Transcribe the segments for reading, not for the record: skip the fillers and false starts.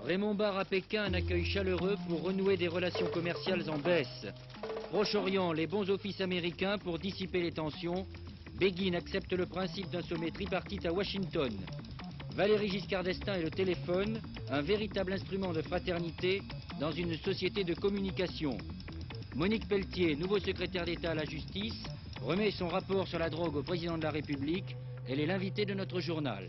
Raymond Barre à Pékin, un accueil chaleureux pour renouer des relations commerciales en baisse. Proche-Orient, les bons offices américains pour dissiper les tensions. Begin accepte le principe d'un sommet tripartite à Washington. Valéry Giscard d'Estaing et le téléphone, un véritable instrument de fraternité dans une société de communication. Monique Pelletier, nouveau secrétaire d'État à la justice, remet son rapport sur la drogue au président de la République. Elle est l'invitée de notre journal.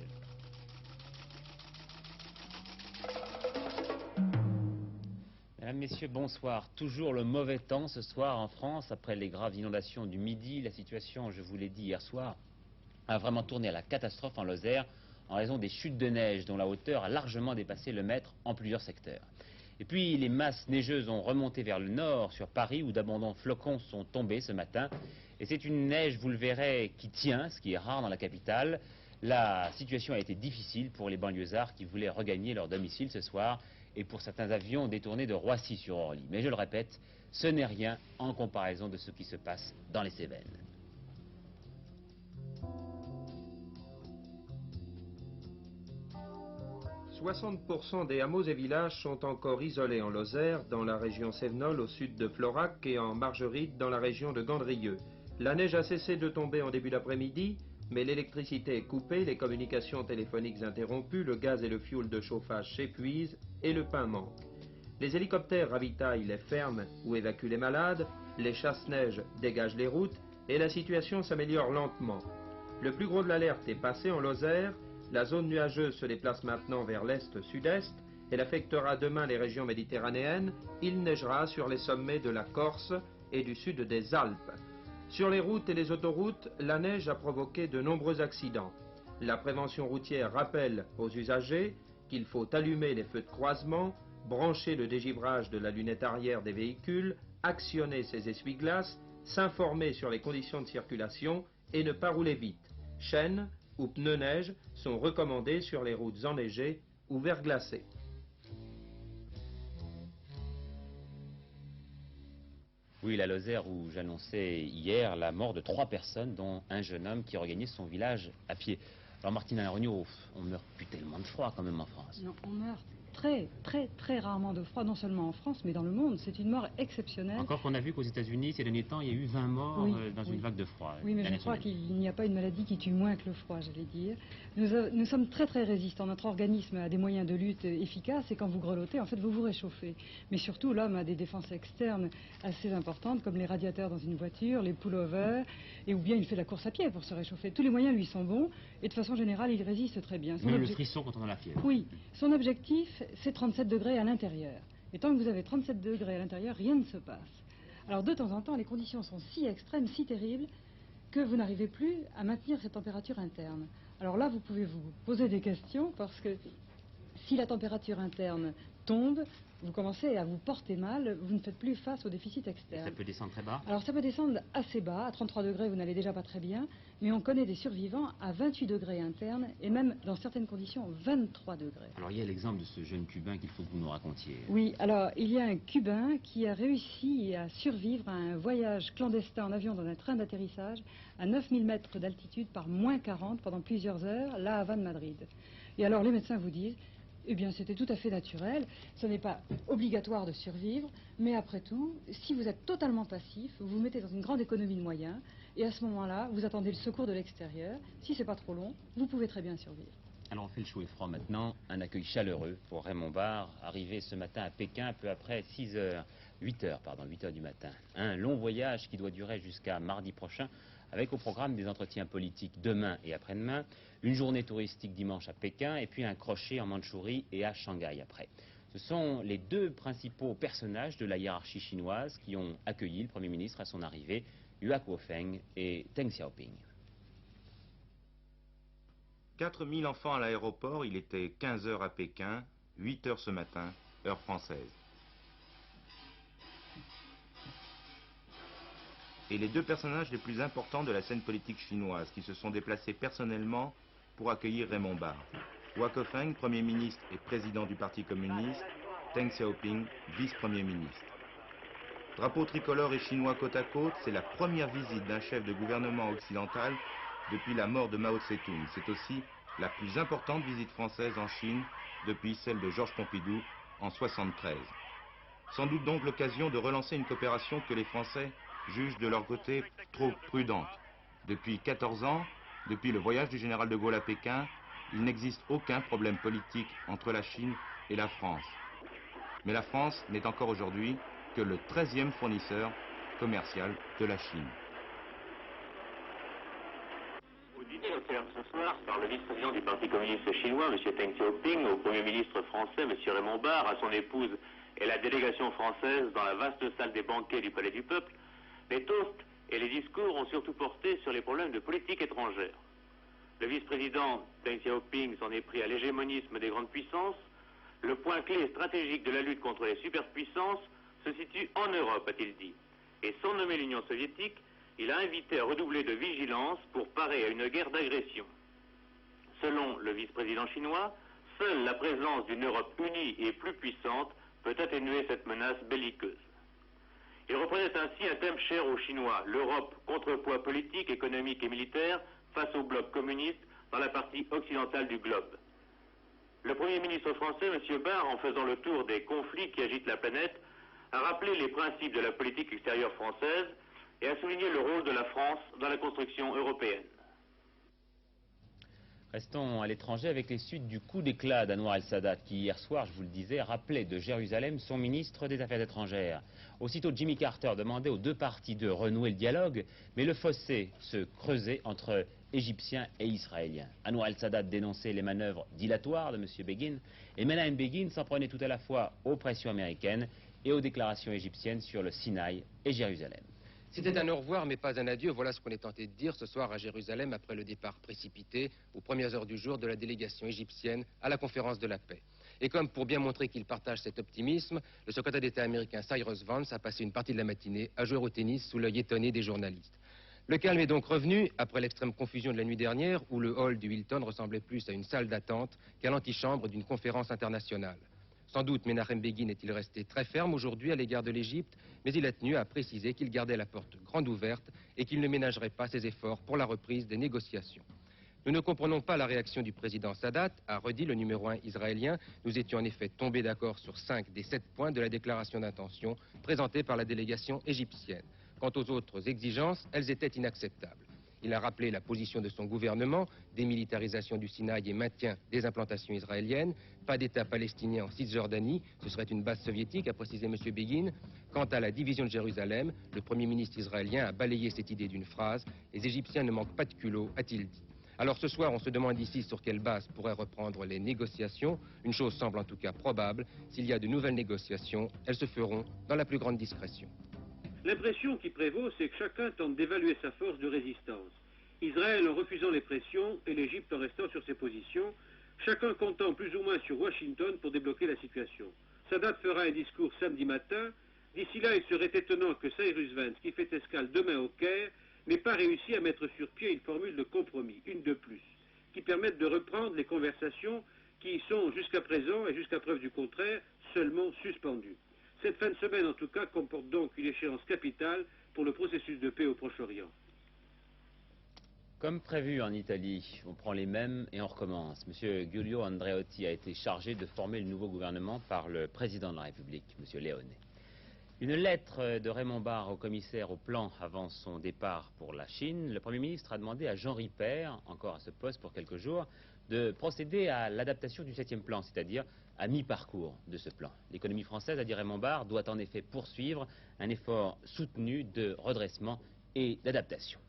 Mesdames, Messieurs, bonsoir. Toujours le mauvais temps ce soir en France. Après les graves inondations du Midi, la situation, je vous l'ai dit hier soir, a vraiment tourné à la catastrophe en Lozère en raison des chutes de neige dont la hauteur a largement dépassé le mètre en plusieurs secteurs. Et puis les masses neigeuses ont remonté vers le nord sur Paris où d'abondants flocons sont tombés ce matin. Et c'est une neige, vous le verrez, qui tient, ce qui est rare dans la capitale. La situation a été difficile pour les banlieusards qui voulaient regagner leur domicile ce soir et pour certains avions détournés de Roissy-sur-Orly. Mais je le répète, ce n'est rien en comparaison de ce qui se passe dans les Cévennes. « 60% des hameaux et villages sont encore isolés en Lozère, dans la région Cévenole au sud de Florac et en Margeride dans la région de Gandrieux. La neige a cessé de tomber en début d'après-midi, mais l'électricité est coupée, les communications téléphoniques interrompues, le gaz et le fioul de chauffage s'épuisent et le pain manque. Les hélicoptères ravitaillent les fermes ou évacuent les malades, les chasse-neige dégagent les routes et la situation s'améliore lentement. Le plus gros de l'alerte est passé en Lozère. La zone nuageuse se déplace maintenant vers l'est-sud-est. Elle affectera demain les régions méditerranéennes. Il neigera sur les sommets de la Corse et du sud des Alpes. Sur les routes et les autoroutes, la neige a provoqué de nombreux accidents. La prévention routière rappelle aux usagers qu'il faut allumer les feux de croisement, brancher le dégivrage de la lunette arrière des véhicules, actionner ses essuie-glaces, s'informer sur les conditions de circulation et ne pas rouler vite. Chaînes ou pneus neige sont recommandés sur les routes enneigées ou verglacées. Oui, la Lozère où j'annonçais hier la mort de 3 personnes, dont un jeune homme qui regagnait son village à pied. Alors Martine Alain-Regnault, on meurt plus tellement de froid quand même en France. Non, on meurt très rarement de froid, non seulement en France, mais dans le monde. C'est une mort exceptionnelle. Encore qu'on a vu qu'aux États-Unis, ces derniers temps, il y a eu 20 morts dans une vague de froid. Oui, mais je crois qu'il n'y a pas une maladie qui tue moins que le froid, j'allais dire. Nous sommes très résistants. Notre organisme a des moyens de lutte efficaces et quand vous grelottez, en fait, vous vous réchauffez. Mais surtout, l'homme a des défenses externes assez importantes, comme les radiateurs dans une voiture, les pullovers, et ou bien il fait la course à pied pour se réchauffer. Tous les moyens lui sont bons et de façon générale, il résiste très bien. Même le frisson quand on a la fièvre. Oui, son objectif, c'est 37 degrés à l'intérieur. Et tant que vous avez 37 degrés à l'intérieur, rien ne se passe. Alors de temps en temps, les conditions sont si extrêmes, si terribles, que vous n'arrivez plus à maintenir cette température interne. Alors là, vous pouvez vous poser des questions, parce que si la température interne tombe, vous commencez à vous porter mal, vous ne faites plus face au déficit externe. Ça peut descendre très bas? Alors ça peut descendre assez bas, à 33 degrés vous n'allez déjà pas très bien, mais on connaît des survivants à 28 degrés internes et même dans certaines conditions 23 degrés. Alors il y a l'exemple de ce jeune Cubain qu'il faut que vous nous racontiez. Oui, alors il y a un Cubain qui a réussi à survivre à un voyage clandestin en avion dans un train d'atterrissage à 9000 mètres d'altitude par moins 40 pendant plusieurs heures, La Havane, Madrid. Et alors les médecins vous disent, eh bien, c'était tout à fait naturel. Ce n'est pas obligatoire de survivre, mais après tout, si vous êtes totalement passif, vous vous mettez dans une grande économie de moyens, et à ce moment-là, vous attendez le secours de l'extérieur. Si c'est pas trop long, vous pouvez très bien survivre. Alors on fait le chaud et froid maintenant. Un accueil chaleureux pour Raymond Barre, arrivé ce matin à Pékin, peu après 8 heures du matin. Un long voyage qui doit durer jusqu'à mardi prochain, avec au programme des entretiens politiques demain et après-demain, une journée touristique dimanche à Pékin et puis un crochet en Mandchourie et à Shanghai après. Ce sont les 2 principaux personnages de la hiérarchie chinoise qui ont accueilli le Premier ministre à son arrivée, Hua Guofeng et Deng Xiaoping. 4000 enfants à l'aéroport, il était 15 h à Pékin, 8 h ce matin, heure française. Et les 2 personnages les plus importants de la scène politique chinoise qui se sont déplacés personnellement pour accueillir Raymond Barre. Hua Guofeng, Premier ministre et président du Parti communiste, Deng Xiaoping, vice-premier ministre. Drapeau tricolore et chinois côte à côte, c'est la première visite d'un chef de gouvernement occidental depuis la mort de Mao Tse-tung. C'est aussi la plus importante visite française en Chine depuis celle de Georges Pompidou en 1973. Sans doute donc l'occasion de relancer une coopération que les Français jugent de leur côté trop prudente. Depuis 14 ans, depuis le voyage du général de Gaulle à Pékin, il n'existe aucun problème politique entre la Chine et la France. Mais la France n'est encore aujourd'hui que le 13e fournisseur commercial de la Chine. Au dîner offert ce soir par le vice-président du Parti communiste chinois, M. Deng Xiaoping, au Premier ministre français, M. Raymond Barre, à son épouse et la délégation française dans la vaste salle des banquets du Palais du Peuple, les toasts et les discours ont surtout porté sur les problèmes de politique étrangère. Le vice-président Deng Xiaoping s'en est pris à l'hégémonisme des grandes puissances. Le point clé stratégique de la lutte contre les superpuissances se situe en Europe, a-t-il dit. Et sans nommer l'Union soviétique, il a invité à redoubler de vigilance pour parer à une guerre d'agression. Selon le vice-président chinois, seule la présence d'une Europe unie et plus puissante peut atténuer cette menace belliqueuse. Il représente ainsi un thème cher aux Chinois, l'Europe, contrepoids politique, économique et militaire face au bloc communiste dans la partie occidentale du globe. Le Premier ministre français, M. Barre, en faisant le tour des conflits qui agitent la planète, a rappelé les principes de la politique extérieure française et a souligné le rôle de la France dans la construction européenne. Restons à l'étranger avec les suites du coup d'éclat d'Anwar el-Sadat qui, hier soir, je vous le disais, rappelait de Jérusalem son ministre des Affaires étrangères. Aussitôt, Jimmy Carter demandait aux deux parties de renouer le dialogue, mais le fossé se creusait entre Égyptiens et Israéliens. Anwar el-Sadat dénonçait les manœuvres dilatoires de M. Begin, et Menahem Begin s'en prenait tout à la fois aux pressions américaines et aux déclarations égyptiennes sur le Sinaï et Jérusalem. C'était un au revoir, mais pas un adieu. Voilà ce qu'on est tenté de dire ce soir à Jérusalem après le départ précipité, aux premières heures du jour, de la délégation égyptienne à la conférence de la paix. Et comme pour bien montrer qu'il partage cet optimisme, le secrétaire d'État américain Cyrus Vance a passé une partie de la matinée à jouer au tennis sous l'œil étonné des journalistes. Le calme est donc revenu après l'extrême confusion de la nuit dernière où le hall du Hilton ressemblait plus à une salle d'attente qu'à l'antichambre d'une conférence internationale. Sans doute Menahem Begin est-il resté très ferme aujourd'hui à l'égard de l'Égypte, mais il a tenu à préciser qu'il gardait la porte grande ouverte et qu'il ne ménagerait pas ses efforts pour la reprise des négociations. Nous ne comprenons pas la réaction du président Sadat, a redit le numéro 1 israélien. Nous étions en effet tombés d'accord sur 5 des 7 points de la déclaration d'intention présentée par la délégation égyptienne. Quant aux autres exigences, elles étaient inacceptables. Il a rappelé la position de son gouvernement, démilitarisation du Sinaï et maintien des implantations israéliennes, pas d'État palestinien en Cisjordanie, ce serait une base soviétique, a précisé M. Begin. Quant à la division de Jérusalem, le Premier ministre israélien a balayé cette idée d'une phrase. Les Égyptiens ne manquent pas de culot, a-t-il dit. Alors ce soir, on se demande ici sur quelle base pourraient reprendre les négociations. Une chose semble en tout cas probable, s'il y a de nouvelles négociations, elles se feront dans la plus grande discrétion. L'impression qui prévaut, c'est que chacun tente d'évaluer sa force de résistance. Israël en refusant les pressions et l'Égypte en restant sur ses positions, chacun comptant plus ou moins sur Washington pour débloquer la situation. Sadat fera un discours samedi matin. D'ici là, il serait étonnant que Cyrus Vance, qui fait escale demain au Caire, n'ait pas réussi à mettre sur pied une formule de compromis, une de plus, qui permette de reprendre les conversations qui sont jusqu'à présent, et jusqu'à preuve du contraire, seulement suspendues. Cette fin de semaine, en tout cas, comporte donc une échéance capitale pour le processus de paix au Proche-Orient. Comme prévu en Italie, on prend les mêmes et on recommence. M. Giulio Andreotti a été chargé de former le nouveau gouvernement par le président de la République, M. Leone. Une lettre de Raymond Barre au commissaire au plan avant son départ pour la Chine. Le Premier ministre a demandé à Jean Ripper, encore à ce poste pour quelques jours, de procéder à l'adaptation du 7e plan, c'est-à-dire à mi-parcours de ce plan. L'économie française, a dit Raymond Barre, doit en effet poursuivre un effort soutenu de redressement et d'adaptation.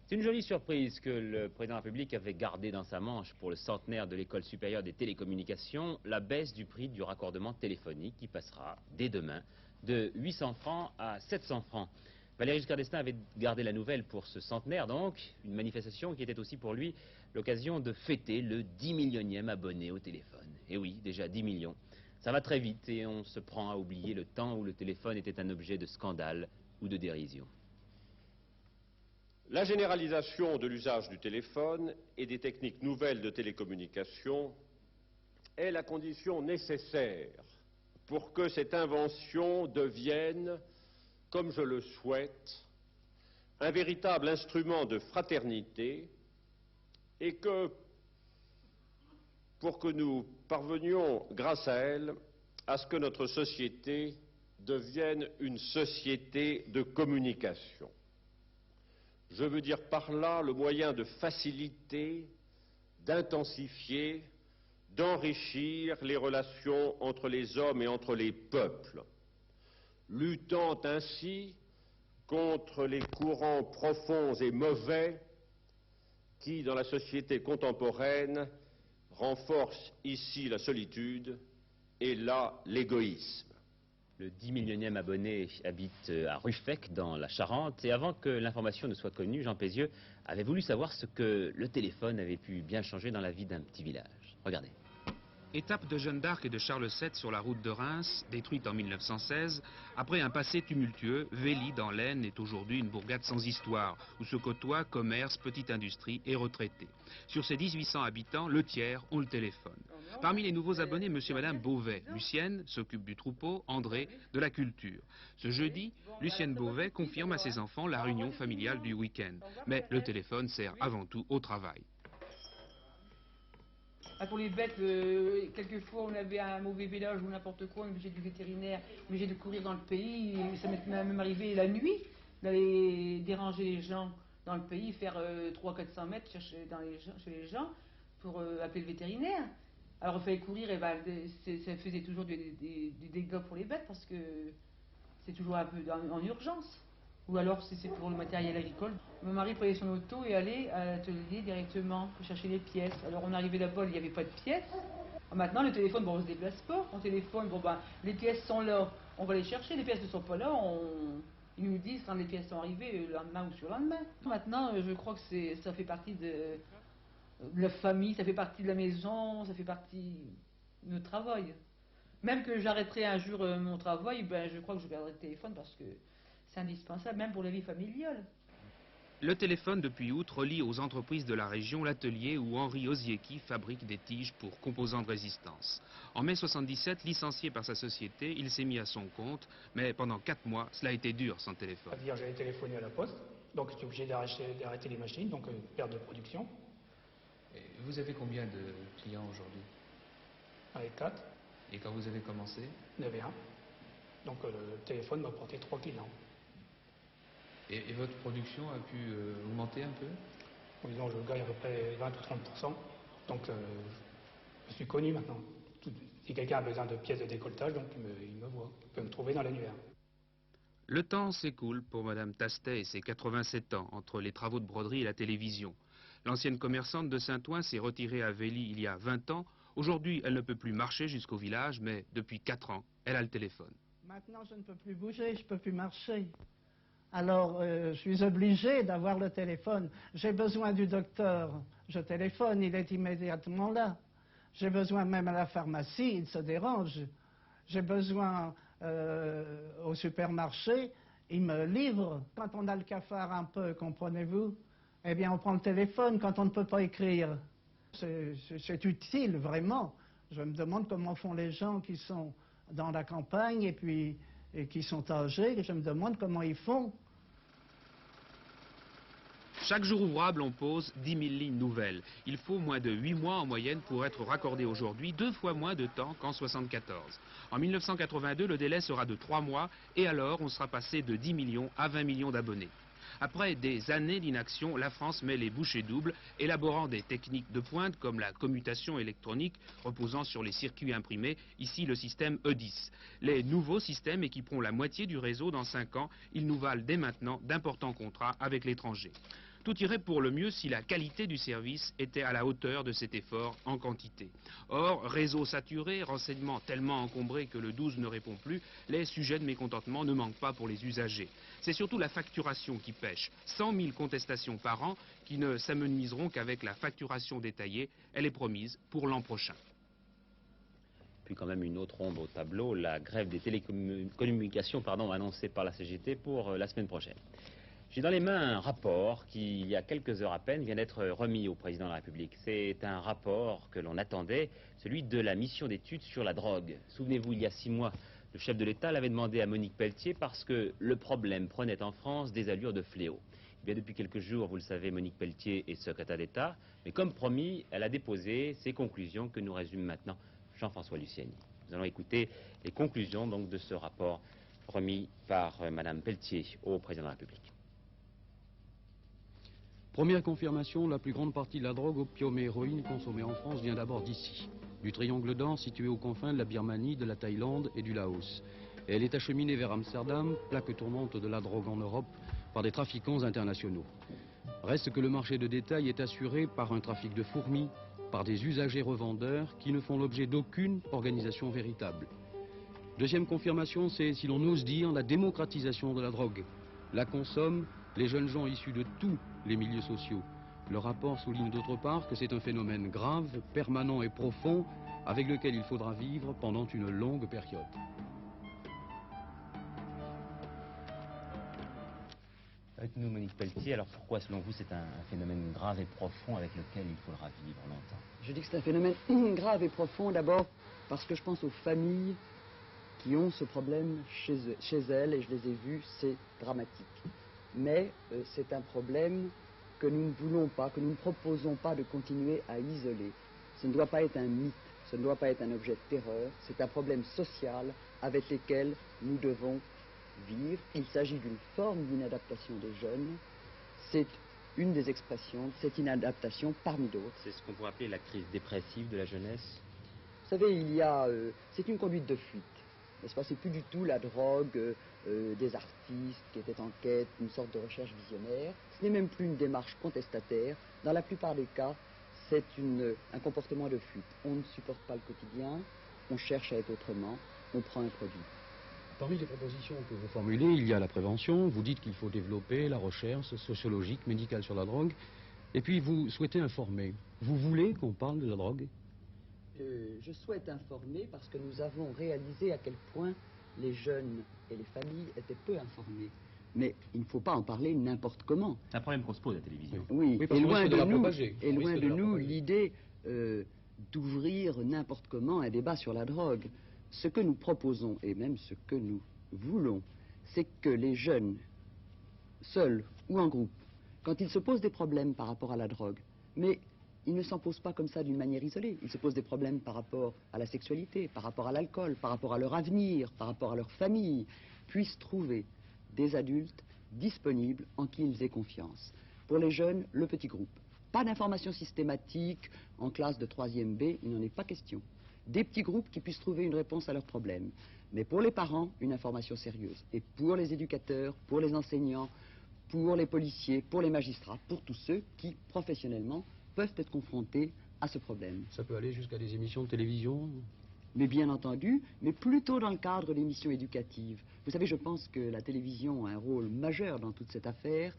C'est une jolie surprise que le président de la République avait gardé dans sa manche pour le centenaire de l'École supérieure des télécommunications, la baisse du prix du raccordement téléphonique qui passera dès demain de 800 francs à 700 francs. Valéry Giscard d'Estaing avait gardé la nouvelle pour ce centenaire, donc, une manifestation qui était aussi pour lui l'occasion de fêter le 10 millionième abonné au téléphone. Et oui, déjà 10 millions. Ça va très vite et on se prend à oublier le temps où le téléphone était un objet de scandale ou de dérision. La généralisation de l'usage du téléphone et des techniques nouvelles de télécommunication est la condition nécessaire pour que cette invention devienne, comme je le souhaite, un véritable instrument de fraternité et que, pour que nous parvenions, grâce à elle, à ce que notre société devienne une société de communication. Je veux dire par là le moyen de faciliter, d'intensifier, d'enrichir les relations entre les hommes et entre les peuples, luttant ainsi contre les courants profonds et mauvais qui, dans la société contemporaine, renforcent ici la solitude et là l'égoïsme. Le 10 millionième abonné habite à Ruffec, dans la Charente. Et avant que l'information ne soit connue, Jean Pézieux avait voulu savoir ce que le téléphone avait pu bien changer dans la vie d'un petit village. Regardez. Étape de Jeanne d'Arc et de Charles VII sur la route de Reims, détruite en 1916. Après un passé tumultueux, Vély, dans l'Aisne, est aujourd'hui une bourgade sans histoire, où se côtoient commerce, petite industrie et retraités. Sur ses 1800 habitants, le tiers ont le téléphone. Parmi les nouveaux abonnés, monsieur et madame Beauvais. Lucienne s'occupe du troupeau, André de la culture. Ce jeudi, Lucienne Beauvais confirme à ses enfants la réunion familiale du week-end. Mais le téléphone sert avant tout au travail. Pour les bêtes, quelquefois on avait un mauvais village ou n'importe quoi, on est obligé du vétérinaire, obligé de courir dans le pays, et ça m'est même arrivé la nuit d'aller déranger les gens dans le pays, faire 300-400 mètres chez les gens pour appeler le vétérinaire. Alors il fallait courir, et ben, ça faisait toujours du dégât pour les bêtes parce que c'est toujours un peu en urgence. Ou alors si c'est pour le matériel agricole. Mon mari prenait son auto et allait à l'atelier directement pour chercher les pièces. Alors on arrivait là-bas, il n'y avait pas de pièces. Maintenant le téléphone, bon, on se déplace pas. On téléphone, bon ben les pièces sont là, on va les chercher. Les pièces ne sont pas là, ils nous disent quand les pièces sont arrivées le lendemain ou sur le lendemain. Maintenant je crois que ça fait partie de la famille, ça fait partie de la maison, ça fait partie de notre travail. Même que j'arrêterai un jour mon travail, ben je crois que je garderai le téléphone parce que c'est indispensable, même pour la vie familiale. Le téléphone, depuis août, relie aux entreprises de la région l'atelier où Henri Oziecki fabrique des tiges pour composants de résistance. En mai 1977, licencié par sa société, il s'est mis à son compte, mais pendant 4 mois, cela a été dur sans téléphone. C'est-à-dire j'avais téléphoné à la poste, donc j'étais obligé d'arrêter les machines, donc perte de production. Et vous avez combien de clients aujourd'hui? Avec 4. Et quand vous avez commencé? 9 et 1. Donc le téléphone m'a apporté 3 clients. Et votre production a pu augmenter un peu? Disons, je gagne à peu près 20 ou 30%. Donc je suis connu maintenant. Si quelqu'un a besoin de pièces de décolletage, donc il me voit. Il peut me trouver dans l'annuaire. Le temps s'écoule pour Madame Tastet et ses 87 ans, entre les travaux de broderie et la télévision. L'ancienne commerçante de Saint-Ouen s'est retirée à Vély il y a 20 ans. Aujourd'hui, elle ne peut plus marcher jusqu'au village, mais depuis 4 ans, elle a le téléphone. Maintenant, je ne peux plus bouger, je ne peux plus marcher. Alors, je suis obligé d'avoir le téléphone. J'ai besoin du docteur, je téléphone, il est immédiatement là. J'ai besoin même à la pharmacie, il se dérange. J'ai besoin au supermarché, il me livre. Quand on a le cafard un peu, comprenez-vous, eh bien on prend le téléphone quand on ne peut pas écrire. C'est utile, vraiment. Je me demande comment font les gens qui sont dans la campagne et qui sont âgés. Je me demande comment ils font. Chaque jour ouvrable, on pose 10 000 lignes nouvelles. Il faut moins de 8 mois en moyenne pour être raccordé aujourd'hui, 2 fois moins de temps qu'en 1974. En 1982, le délai sera de 3 mois et alors on sera passé de 10 millions à 20 millions d'abonnés. Après des années d'inaction, la France met les bouchées doubles, élaborant des techniques de pointe comme la commutation électronique reposant sur les circuits imprimés, ici le système E10. Les nouveaux systèmes équiperont la moitié du réseau dans 5 ans. Ils nous valent dès maintenant d'importants contrats avec l'étranger. Tout irait pour le mieux si la qualité du service était à la hauteur de cet effort en quantité. Or, réseau saturé, renseignements tellement encombrés que le 12 ne répond plus, les sujets de mécontentement ne manquent pas pour les usagers. C'est surtout la facturation qui pêche. 100 000 contestations par an qui ne s'amenuiseront qu'avec la facturation détaillée. Elle est promise pour l'an prochain. Puis quand même une autre ombre au tableau, la grève des télécommunications annoncée par la CGT pour la semaine prochaine. J'ai dans les mains un rapport qui, il y a quelques heures à peine, vient d'être remis au président de la République. C'est un rapport que l'on attendait, celui de la mission d'études sur la drogue. Souvenez-vous, il y a 6 mois, le chef de l'État l'avait demandé à Monique Pelletier parce que le problème prenait en France des allures de fléau. Eh bien, depuis quelques jours, vous le savez, Monique Pelletier est secrétaire d'État, mais comme promis, elle a déposé ses conclusions que nous résume maintenant Jean-François Luciani. Nous allons écouter les conclusions donc de ce rapport remis par Madame Pelletier au président de la République. Première confirmation, la plus grande partie de la drogue, opium et héroïne consommée en France vient d'abord d'ici, du triangle d'or situé aux confins de la Birmanie, de la Thaïlande et du Laos. Et elle est acheminée vers Amsterdam, plaque tournante de la drogue en Europe, par des trafiquants internationaux. Reste que le marché de détail est assuré par un trafic de fourmis, par des usagers revendeurs qui ne font l'objet d'aucune organisation véritable. Deuxième confirmation, c'est, si l'on ose dire, la démocratisation de la drogue. La consomment les jeunes gens issus de tous les milieux sociaux. Le rapport souligne d'autre part que c'est un phénomène grave, permanent et profond, avec lequel il faudra vivre pendant une longue période. Avec nous, Monique Pelletier, alors pourquoi, selon vous, c'est un phénomène grave et profond avec lequel il faudra vivre longtemps? Je dis que c'est un phénomène grave et profond, d'abord parce que je pense aux familles qui ont ce problème chez elles, et je les ai vues, c'est dramatique. Mais c'est un problème que nous ne voulons pas, que nous ne proposons pas de continuer à isoler. Ce ne doit pas être un mythe, ce ne doit pas être un objet de terreur, c'est un problème social avec lequel nous devons vivre. Il s'agit d'une forme d'inadaptation des jeunes, c'est une des expressions de cette inadaptation parmi d'autres. C'est ce qu'on pourrait appeler la crise dépressive de la jeunesse? Vous savez, c'est une conduite de fuite. N'est-ce pas? C'est plus du tout la drogue des artistes qui étaient en quête, une sorte de recherche visionnaire. Ce n'est même plus une démarche contestataire. Dans la plupart des cas, c'est un comportement de fuite. On ne supporte pas le quotidien, on cherche à être autrement, on prend un produit. Parmi les propositions que vous formulez, il y a la prévention. Vous dites qu'il faut développer la recherche sociologique, médicale sur la drogue. Et puis vous souhaitez informer. Vous voulez qu'on parle de la drogue? Je souhaite informer parce que nous avons réalisé à quel point les jeunes et les familles étaient peu informés. Mais il ne faut pas en parler n'importe comment. C'est un problème qu'on se pose à la télévision. Oui, oui, et loin de nous l'idée d'ouvrir n'importe comment un débat sur la drogue. Ce que nous proposons, et même ce que nous voulons, c'est que les jeunes, seuls ou en groupe, quand ils se posent des problèmes par rapport à la drogue, mais ils ne s'en posent pas comme ça d'une manière isolée. Ils se posent des problèmes par rapport à la sexualité, par rapport à l'alcool, par rapport à leur avenir, par rapport à leur famille, puissent trouver des adultes disponibles en qui ils aient confiance. Pour les jeunes, le petit groupe. Pas d'information systématique en classe de 3e B, il n'en est pas question. Des petits groupes qui puissent trouver une réponse à leurs problèmes. Mais pour les parents, une information sérieuse. Et pour les éducateurs, pour les enseignants, pour les policiers, pour les magistrats, pour tous ceux qui, professionnellement, peuvent être confrontés à ce problème. Ça peut aller jusqu'à des émissions de télévision? Mais bien entendu, mais plutôt dans le cadre d'émissions éducatives. Vous savez, je pense que la télévision a un rôle majeur dans toute cette affaire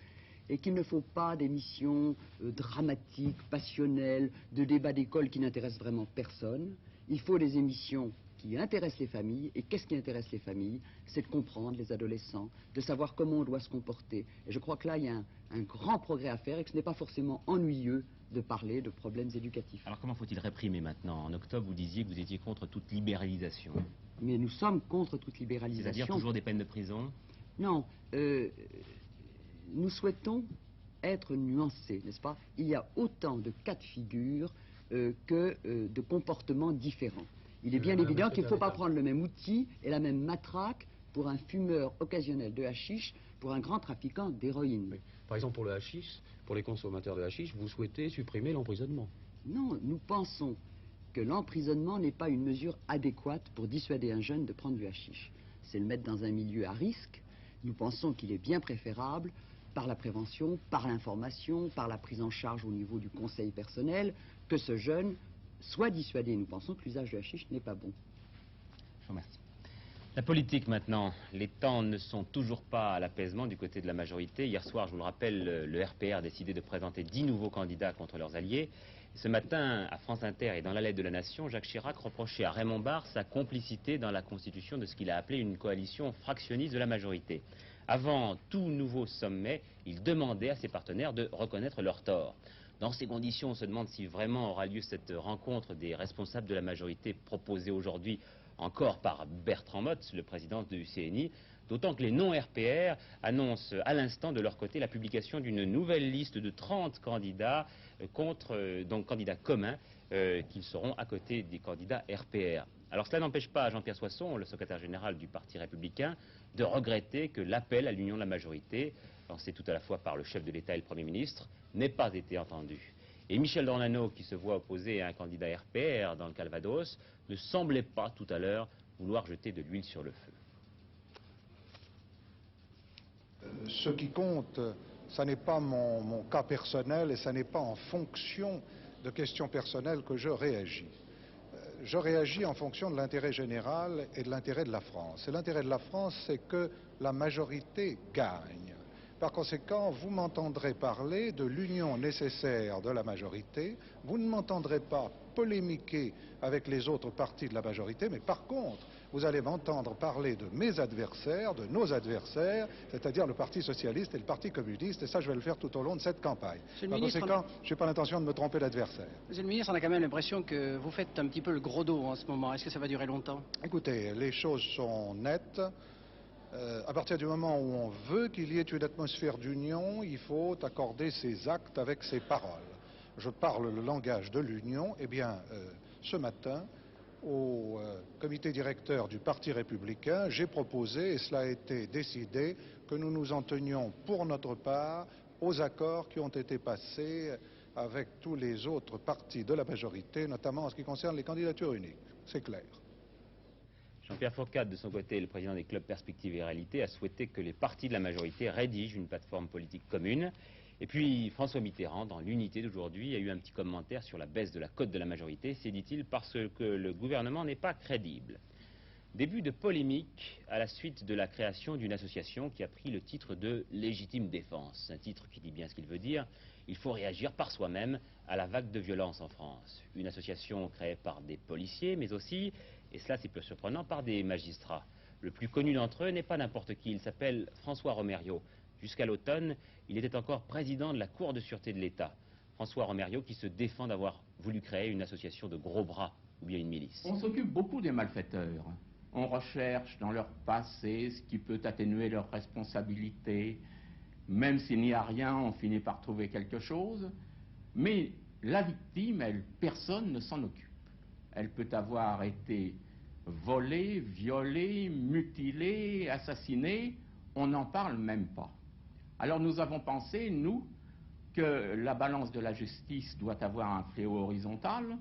et qu'il ne faut pas d'émissions dramatiques, passionnelles, de débats d'école qui n'intéressent vraiment personne. Il faut des émissions qui intéressent les familles. Et qu'est-ce qui intéresse les familles? C'est de comprendre les adolescents, de savoir comment on doit se comporter. Et je crois que là, il y a un grand progrès à faire et que ce n'est pas forcément ennuyeux de parler de problèmes éducatifs. Alors comment faut-il réprimer maintenant? En octobre, vous disiez que vous étiez contre toute libéralisation. Mais nous sommes contre toute libéralisation. C'est-à-dire toujours des peines de prison? Non. Nous souhaitons être nuancés, n'est-ce pas? Il y a autant de cas de figure que de comportements différents. Il est bien évident qu'il ne faut pas prendre le même outil et la même matraque pour un fumeur occasionnel de hashish, pour un grand trafiquant d'héroïne. Oui. Par exemple, pour le hashish, pour les consommateurs de hashish, vous souhaitez supprimer l'emprisonnement? Non, nous pensons que l'emprisonnement n'est pas une mesure adéquate pour dissuader un jeune de prendre du hashish. C'est le mettre dans un milieu à risque. Nous pensons qu'il est bien préférable, par la prévention, par l'information, par la prise en charge au niveau du conseil personnel, que ce jeune soit dissuadé. Nous pensons que l'usage du hashish n'est pas bon. Je vous remercie. La politique maintenant, les temps ne sont toujours pas à l'apaisement du côté de la majorité. Hier soir, je vous le rappelle, le RPR a décidé de présenter 10 nouveaux candidats contre leurs alliés. Et ce matin, à France Inter et dans la lettre de la Nation, Jacques Chirac reprochait à Raymond Barre sa complicité dans la constitution de ce qu'il a appelé une coalition fractionniste de la majorité. Avant tout nouveau sommet, il demandait à ses partenaires de reconnaître leurs torts. Dans ces conditions, on se demande si vraiment aura lieu cette rencontre des responsables de la majorité proposée aujourd'hui encore par Bertrand Motte, le président du CNI. D'autant que les non-RPR annoncent à l'instant de leur côté la publication d'une nouvelle liste de 30 candidats donc candidats communs qui seront à côté des candidats RPR. Alors cela n'empêche pas Jean-Pierre Soisson, le secrétaire général du Parti républicain, de regretter que l'appel à l'union de la majorité, lancé tout à la fois par le chef de l'État et le Premier ministre, n'ait pas été entendu. Et Michel Dornano, qui se voit opposé à un candidat RPR dans le Calvados, ne semblait pas tout à l'heure vouloir jeter de l'huile sur le feu. Ce qui compte, ce n'est pas mon cas personnel et ce n'est pas en fonction de questions personnelles que je réagis. Je réagis en fonction de l'intérêt général et de l'intérêt de la France. Et l'intérêt de la France, c'est que la majorité gagne. Par conséquent, vous m'entendrez parler de l'union nécessaire de la majorité. Vous ne m'entendrez pas polémiquer avec les autres partis de la majorité, mais par contre, vous allez m'entendre parler de mes adversaires, de nos adversaires, c'est-à-dire le Parti socialiste et le Parti communiste, et ça je vais le faire tout au long de cette campagne. Par conséquent, je n'ai pas l'intention de me tromper d'adversaire. Monsieur le ministre, on a quand même l'impression que vous faites un petit peu le gros dos en ce moment. Est-ce que ça va durer longtemps? Écoutez, les choses sont nettes. À partir du moment où on veut qu'il y ait une atmosphère d'union, il faut accorder ses actes avec ses paroles. Je parle le langage de l'union. Eh bien, ce matin, au comité directeur du Parti républicain, j'ai proposé, et cela a été décidé, que nous nous en tenions pour notre part aux accords qui ont été passés avec tous les autres partis de la majorité, notamment en ce qui concerne les candidatures uniques. C'est clair. Jean-Pierre Fourcade, de son côté, le président des clubs Perspectives et Réalité, a souhaité que les partis de la majorité rédigent une plateforme politique commune. Et puis François Mitterrand, dans l'unité d'aujourd'hui, a eu un petit commentaire sur la baisse de la cote de la majorité. C'est, dit-il, parce que le gouvernement n'est pas crédible. Début de polémique à la suite de la création d'une association qui a pris le titre de Légitime Défense. Un titre qui dit bien ce qu'il veut dire. Il faut réagir par soi-même à la vague de violence en France. Une association créée par des policiers, mais aussi, et cela c'est peu surprenant, par des magistrats. Le plus connu d'entre eux n'est pas n'importe qui, il s'appelle François Romerio. Jusqu'à l'automne, il était encore président de la Cour de sûreté de l'État. François Romerio qui se défend d'avoir voulu créer une association de gros bras ou bien une milice. On s'occupe beaucoup des malfaiteurs. On recherche dans leur passé ce qui peut atténuer leur responsabilité. Même s'il n'y a rien, on finit par trouver quelque chose. Mais la victime, elle, personne ne s'en occupe. Elle peut avoir été volée, violée, mutilée, assassinée. On n'en parle même pas. Alors nous avons pensé, nous, que la balance de la justice doit avoir un fléau horizontal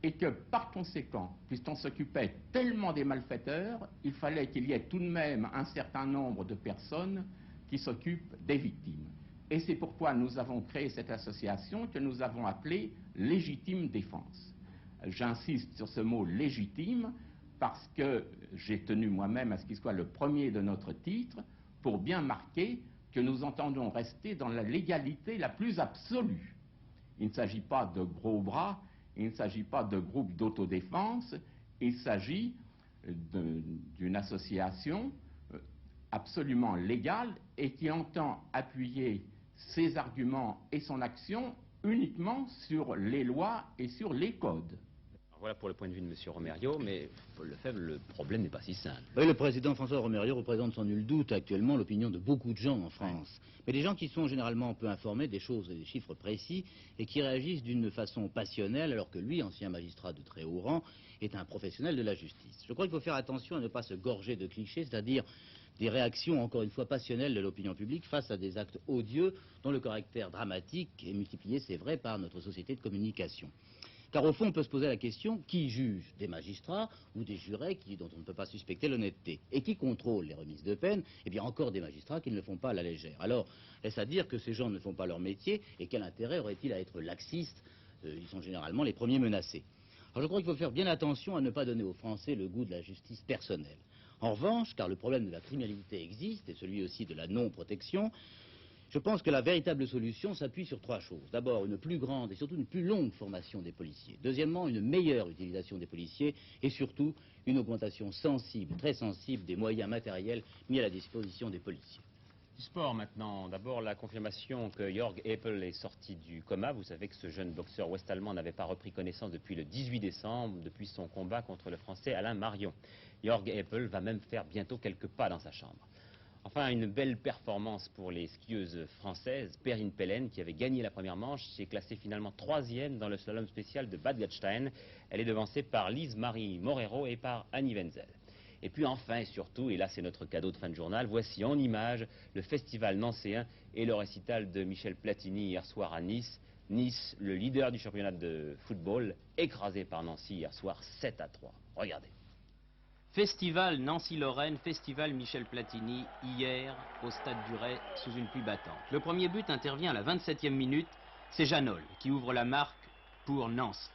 et que par conséquent, puisqu'on s'occupait tellement des malfaiteurs, il fallait qu'il y ait tout de même un certain nombre de personnes qui s'occupent des victimes. Et c'est pourquoi nous avons créé cette association que nous avons appelée Légitime Défense. J'insiste sur ce mot légitime parce que j'ai tenu moi-même à ce qu'il soit le premier de notre titre pour bien marquer que nous entendons rester dans la légalité la plus absolue. Il ne s'agit pas de gros bras, il ne s'agit pas de groupe d'autodéfense, il s'agit d'une association absolument légale et qui entend appuyer ses arguments et son action uniquement sur les lois et sur les codes. Voilà pour le point de vue de M. Romerio, mais le problème n'est pas si simple. Oui, le président François Romerio représente sans nul doute actuellement l'opinion de beaucoup de gens en France. Mais des gens qui sont généralement peu informés des choses et des chiffres précis et qui réagissent d'une façon passionnelle alors que lui, ancien magistrat de très haut rang, est un professionnel de la justice. Je crois qu'il faut faire attention à ne pas se gorger de clichés, c'est-à-dire des réactions, encore une fois, passionnelles de l'opinion publique face à des actes odieux dont le caractère dramatique est multiplié, c'est vrai, par notre société de communication. Car au fond, on peut se poser la question, qui juge? Des magistrats ou des jurés dont on ne peut pas suspecter l'honnêteté? Et qui contrôle les remises de peine? Eh bien, encore des magistrats qui ne le font pas à la légère. Alors, est-ce à dire que ces gens ne font pas leur métier? Et quel intérêt aurait-il à être laxistes? Ils sont généralement les premiers menacés. Alors, je crois qu'il faut faire bien attention à ne pas donner aux Français le goût de la justice personnelle. En revanche, car le problème de la criminalité existe, et celui aussi de la non-protection, je pense que la véritable solution s'appuie sur trois choses. D'abord, une plus grande et surtout une plus longue formation des policiers. Deuxièmement, une meilleure utilisation des policiers. Et surtout, une augmentation sensible, très sensible, des moyens matériels mis à la disposition des policiers. Du sport maintenant. D'abord la confirmation que Jörg Eppel est sorti du coma. Vous savez que ce jeune boxeur ouest-allemand n'avait pas repris connaissance depuis le 18 décembre, depuis son combat contre le Français Alain Marion. Jörg Eppel va même faire bientôt quelques pas dans sa chambre. Enfin, une belle performance pour les skieuses françaises. Perrine Pellen, qui avait gagné la première manche, s'est classée finalement 3e dans le slalom spécial de Bad Gastein. Elle est devancée par Lise-Marie Morero et par Annie Wenzel. Et puis enfin et surtout, et là c'est notre cadeau de fin de journal, voici en images le festival nancéen et le récital de Michel Platini hier soir à Nice. Nice, le leader du championnat de football, écrasé par Nancy hier soir 7-3. Regardez. Festival Nancy-Lorraine, festival Michel Platini, hier au Stade du Ray sous une pluie battante. Le premier but intervient à la 27e minute, c'est Janol qui ouvre la marque pour Nancy.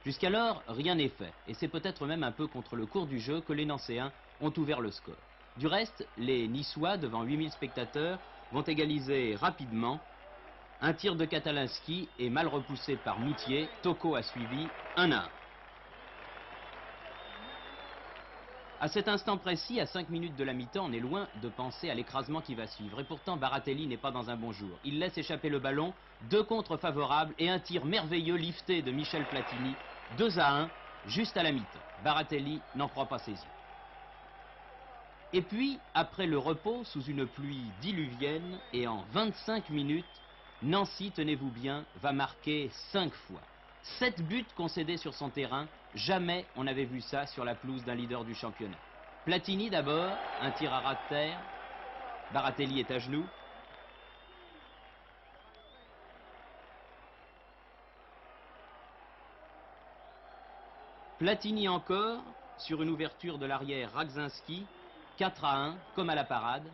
Jusqu'alors, rien n'est fait, et c'est peut-être même un peu contre le cours du jeu que les Nancéens ont ouvert le score. Du reste, les Niçois, devant 8000 spectateurs, vont égaliser rapidement. Un tir de Katalinski est mal repoussé par Moutier, Tocco a suivi 1-1. À cet instant précis, à 5 minutes de la mi-temps, on est loin de penser à l'écrasement qui va suivre. Et pourtant, Baratelli n'est pas dans un bon jour. Il laisse échapper le ballon, 2 contres favorables et un tir merveilleux lifté de Michel Platini, 2-1, juste à la mi-temps. Baratelli n'en croit pas ses yeux. Et puis, après le repos, sous une pluie diluvienne, et en 25 minutes, Nancy, tenez-vous bien, va marquer 5 fois. 7 buts concédés sur son terrain, jamais on n'avait vu ça sur la pelouse d'un leader du championnat. Platini d'abord, un tir à ras de terre, Baratelli est à genoux. Platini encore, sur une ouverture de l'arrière Radzinski, 4-1, comme à la parade.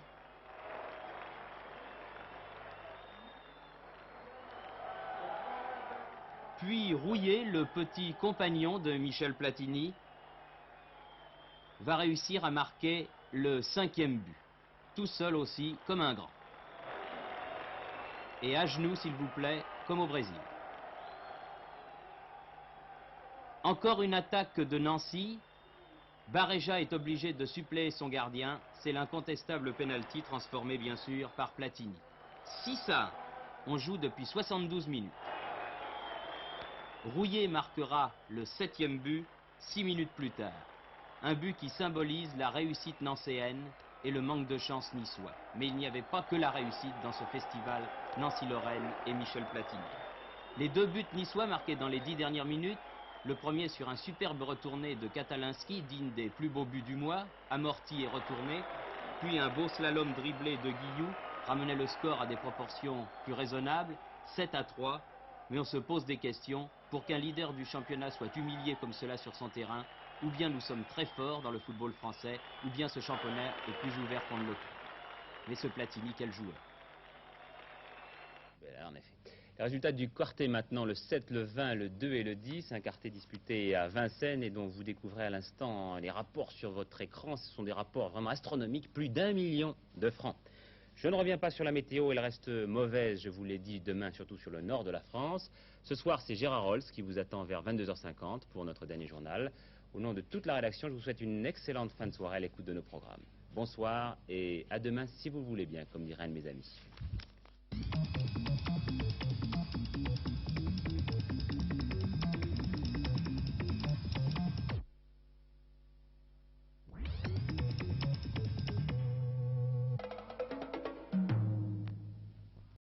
Puis Rouillet, le petit compagnon de Michel Platini, va réussir à marquer le 5e but. Tout seul aussi, comme un grand. Et à genoux, s'il vous plaît, comme au Brésil. Encore une attaque de Nancy. Bareja est obligé de suppléer son gardien. C'est l'incontestable penalty transformé, bien sûr, par Platini. 6-1. On joue depuis 72 minutes. Rouillet marquera le 7e but 6 minutes plus tard. Un but qui symbolise la réussite nancéenne et le manque de chance niçois. Mais il n'y avait pas que la réussite dans ce festival Nancy-Lorraine et Michel Platini. Les 2 buts niçois marqués dans les 10 dernières minutes, le premier sur un superbe retourné de Katalinski, digne des plus beaux buts du mois, amorti et retourné, puis un beau slalom dribblé de Guillou, ramenait le score à des proportions plus raisonnables, 7-3, mais on se pose des questions. Pour qu'un leader du championnat soit humilié comme cela sur son terrain, ou bien nous sommes très forts dans le football français, ou bien ce championnat est plus ouvert qu'on ne le croit. Mais ce Platini, quel joueur! En effet. Les résultats du quartet maintenant, le 7, le 20, le 2 et le 10, un quartet disputé à Vincennes et dont vous découvrez à l'instant les rapports sur votre écran. Ce sont des rapports vraiment astronomiques, plus d'1 million de francs. Je ne reviens pas sur la météo, elle reste mauvaise, je vous l'ai dit, demain surtout sur le nord de la France. Ce soir, c'est Gérard Rolls qui vous attend vers 22h50 pour notre dernier journal. Au nom de toute la rédaction, je vous souhaite une excellente fin de soirée à l'écoute de nos programmes. Bonsoir et à demain si vous le voulez bien, comme dirait un de mes amis.